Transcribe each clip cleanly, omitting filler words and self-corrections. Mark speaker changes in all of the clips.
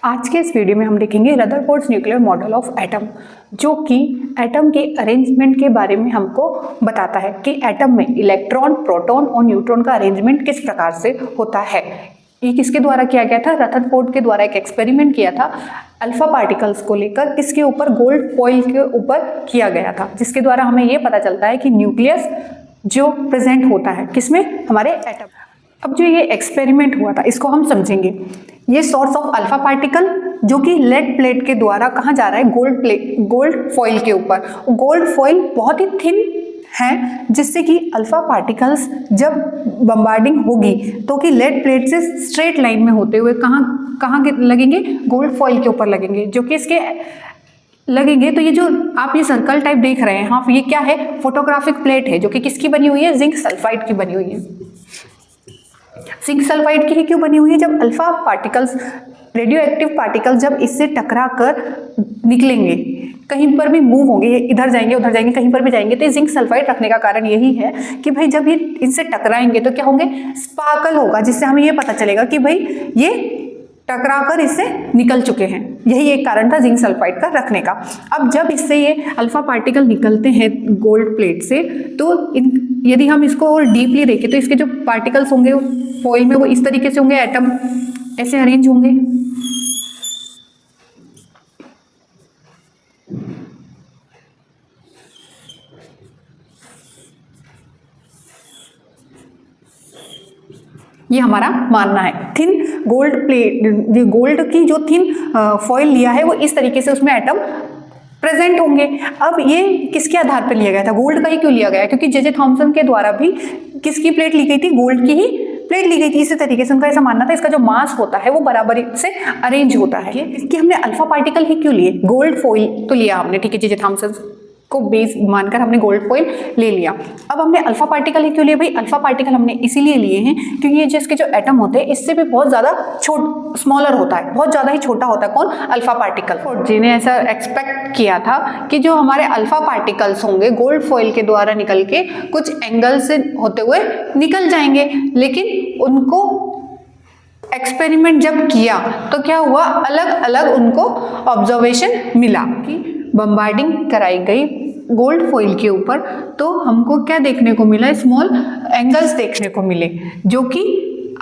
Speaker 1: आज के इस वीडियो में हम देखेंगे Rutherford's nuclear model of atom, जो कि एटम के अरेंजमेंट के बारे में हमको बताता है कि एटम में इलेक्ट्रॉन, प्रोटॉन और न्यूट्रॉन का अरेंजमेंट किस प्रकार से होता है। ये किसके द्वारा किया गया था? रदरफोर्ड के द्वारा एक एक्सपेरिमेंट किया था अल्फा पार्टिकल्स को लेकर, किसके ऊपर? गोल्ड फॉइल के ऊपर किया गया था, जिसके द्वारा हमें ये पता चलता है कि न्यूक्लियस जो प्रेजेंट होता है किसमें? हमारे एटम। अब जो ये एक्सपेरिमेंट हुआ था इसको हम समझेंगे। ये सोर्स ऑफ अल्फा पार्टिकल जो कि लेड प्लेट के द्वारा कहाँ जा रहा है? गोल्ड फॉइल के ऊपर। गोल्ड फॉइल बहुत ही थिन है, जिससे कि अल्फा पार्टिकल्स जब बम्बार्डिंग होगी तो कि लेड प्लेट से स्ट्रेट लाइन में होते हुए कहाँ लगेंगे? गोल्ड फॉइल के ऊपर लगेंगे, जो कि इसके लगेंगे। तो ये जो आप ये सर्कल टाइप देख रहे हैं, हाँ, ये क्या है? फोटोग्राफिक प्लेट है, जो कि किसकी बनी हुई है? जिंक सल्फाइड की बनी हुई है। जिंक सल्फाइड की क्यों बनी हुई है? जब alpha particles, radio active particles जब इससे टकरा कर निकलेंगे, कहीं पर भी मूव होंगे, इधर जाएंगे उधर जाएंगे, कहीं पर भी जाएंगे, तो जिंक सल्फाइड रखने का कारण यही है कि भाई जब ये इनसे टकराएंगे तो क्या होंगे? स्पार्कल होगा, जिससे हमें ये पता चलेगा कि भाई ये टकराकर इससे निकल चुके हैं। यही एक कारण था जिंक सल्फाइड का रखने का। अब जब इससे ये अल्फा पार्टिकल निकलते हैं गोल्ड प्लेट से, तो यदि हम इसको और डीपली देखें तो इसके जो पार्टिकल्स होंगे फॉइल में वो इस तरीके से होंगे, एटम ऐसे अरेंज होंगे। ये हमारा मानना है। थिन गोल्ड प्लेट, गोल्ड की जो थिन फॉइल लिया है वो इस तरीके से उसमें एटम प्रेजेंट होंगे। अब ये किसके आधार पर लिया गया था? गोल्ड का ही क्यों लिया गया? क्योंकि जे थॉमसन के द्वारा भी किसकी प्लेट ली गई थी? गोल्ड की ही प्लेट ली गई थी। इसी तरीके से उनका ऐसा मानना था, इसका जो मास होता है वो बराबरी से अरेंज होता है। इसकी हमने अल्फा पार्टिकल ही क्यों लिए? गोल्ड फॉइल तो लिया हमने, ठीक है, जे थॉमसन को बेस मानकर हमने गोल्ड फॉइल ले लिया। अब हमने अल्फा पार्टिकल ही क्यों लिए? भाई अल्फा पार्टिकल हमने इसीलिए लिए हैं क्योंकि ये जिसके जो एटम होते हैं इससे भी बहुत ज्यादा स्मॉलर होता है, बहुत ज्यादा ही छोटा होता है। कौन? Alpha particle. जिन्हें ऐसा एक्सपेक्ट किया था कि जो हमारे अल्फा पार्टिकल्स होंगे गोल्ड फॉइल के द्वारा निकल के कुछ एंगल से होते हुए निकल जाएंगे, लेकिन उनको एक्सपेरिमेंट जब किया तो क्या हुआ? अलग अलग उनको ऑब्जर्वेशन मिला कि बम्बार्डिंग कराई गई गोल्ड फॉइल के ऊपर, तो हमको क्या देखने को मिला? स्मॉल एंगल्स देखने को मिले, जो कि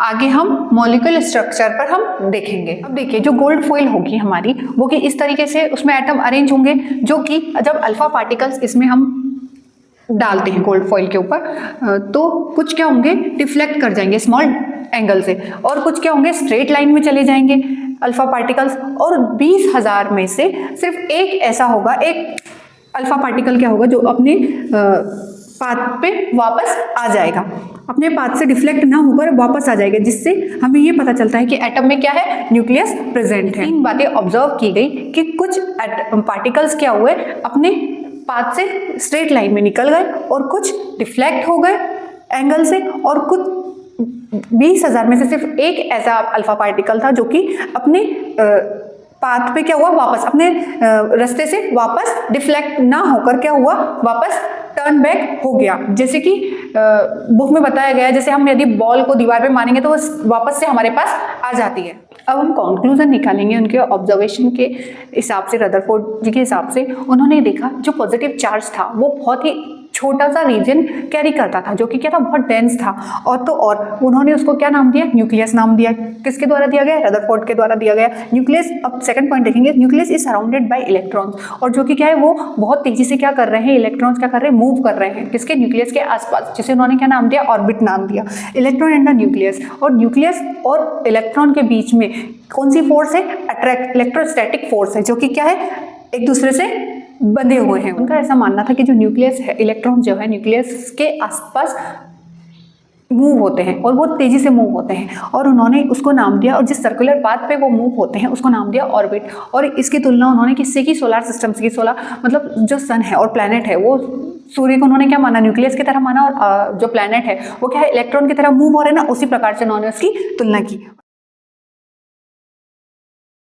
Speaker 1: आगे हम मॉलिक्यूलर स्ट्रक्चर पर हम देखेंगे। अब देखिए, जो गोल्ड फॉइल होगी हमारी वो कि इस तरीके से उसमें एटम अरेंज होंगे, जो कि जब अल्फा पार्टिकल्स इसमें हम डालते हैं गोल्ड फॉइल के ऊपर, तो कुछ क्या होंगे? डिफ्लेक्ट कर जाएंगे स्मॉल एंगल से, और कुछ क्या होंगे? स्ट्रेट लाइन में चले जाएंगे अल्फा पार्टिकल्स। और 20,000 में से सिर्फ एक ऐसा होगा, एक अल्फा पार्टिकल क्या होगा जो अपने पाथ पे वापस आ जाएगा, अपने पाथ से डिफ्लेक्ट ना होकर वापस आ जाएगा, जिससे हमें ये पता चलता है कि एटम में क्या है? न्यूक्लियस प्रेजेंट है। इन बातें ऑब्जर्व की गई कि कुछ पार्टिकल्स क्या हुए? अपने पाथ से स्ट्रेट लाइन में निकल गए, और कुछ डिफ्लेक्ट हो गए एंगल से, और कुछ 20,000 में से सिर्फ एक ऐसा अल्फा पार्टिकल था जो कि अपने पाथ पे क्या हुआ? वापस अपने रास्ते से वापस डिफ्लेक्ट ना होकर क्या हुआ? वापस टर्न बैक हो गया। जैसे कि बुक में बताया गया है, जैसे हम यदि बॉल को दीवार पे मारेंगे तो वो वापस से हमारे पास आ जाती है। अब हम कंक्लूजन निकालेंगे उनके ऑब्जर्वेशन के हिसाब से। रदरफोर्ड जी के हिसाब से उन्होंने देखा जो पॉजिटिव चार्ज था वो बहुत ही छोटा सा रीजन कैरी करता था, जो कि क्या था? बहुत डेंस था। और उन्होंने उसको क्या नाम दिया? न्यूक्लियस नाम दिया। किसके द्वारा दिया गया? रदरफोर्ड के द्वारा दिया गया न्यूक्लियस। अब सेकंड पॉइंट देखेंगे, nucleus is surrounded by electrons, और जो कि क्या है? वो बहुत तेजी से क्या कर रहे हैं? इलेक्ट्रॉन्स क्या कर रहे हैं? मूव कर रहे हैं किसके? न्यूक्लियस के आसपास, जिसे उन्होंने क्या नाम दिया? ऑर्बिट नाम दिया। इलेक्ट्रॉन एंड द न्यूक्लियस, और न्यूक्लियस और इलेक्ट्रॉन के बीच में कौन सी फोर्स है? अट्रैक्ट इलेक्ट्रोस्टैटिक फोर्स है, जो कि क्या है? एक दूसरे से बंधे हुए हैं। उनका ऐसा मानना था कि जो न्यूक्लियस है, इलेक्ट्रॉन जो है न्यूक्लियस के आसपास मूव होते हैं, और बहुत तेजी से मूव होते हैं, और उन्होंने उसको नाम दिया, और जिस सर्कुलर पाथ पे वो मूव होते हैं उसको नाम दिया ऑर्बिट। और इसकी तुलना उन्होंने किससे की? सोलर सिस्टम से की। सोलर मतलब जो सन है और प्लैनेट है, वो सूर्य को उन्होंने क्या माना? न्यूक्लियस की तरह माना, और जो प्लैनेट है वो क्या है? इलेक्ट्रॉन की तरह मूव हो रहे हैं ना, उसी प्रकार से उन्होंने उसकी तुलना की।